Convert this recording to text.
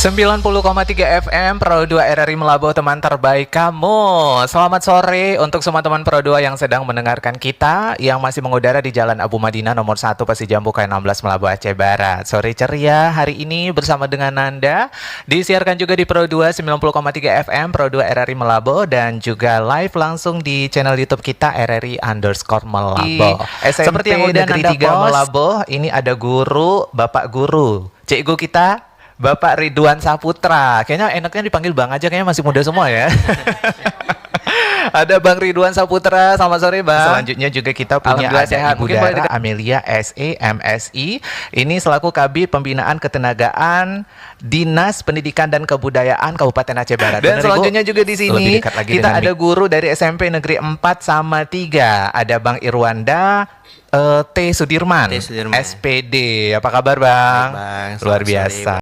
90,3 FM Pro 2 RRI Melabuh, teman terbaik kamu. Selamat sore untuk semua teman Pro 2 yang sedang mendengarkan kita, yang masih mengudara di Jalan Abu Madinah nomor 1 Pasir Jambu K16 Melabuh Aceh Barat. Sore ceria hari ini bersama dengan Nanda. Disiarkan juga di Pro 2 90,3 FM Pro 2 RRI Melabuh, dan juga live langsung di channel YouTube kita RRI_Melabuh. Seperti yang udah Negeri 3 Melabuh, ini ada guru, Bapak Guru, cikgu kita Bapak Ridwan Saputra. Kayaknya enaknya dipanggil Bang aja, kayaknya masih muda semua ya. Ada Bang Ridwan Saputra, selamat sore Bang. Selanjutnya juga kita punya ada Ibu Dara Amelia SE MSI. Ini selaku Kabid Pembinaan Ketenagaan Dinas Pendidikan dan Kebudayaan Kabupaten Aceh Barat. Dan selanjutnya juga di sini kita ada guru dari SMP Negeri 4 sama 3. Ada Bang Irwanda T. Sudirman, SPD. Apa kabar Bang? Baik, Bang. Luar biasa.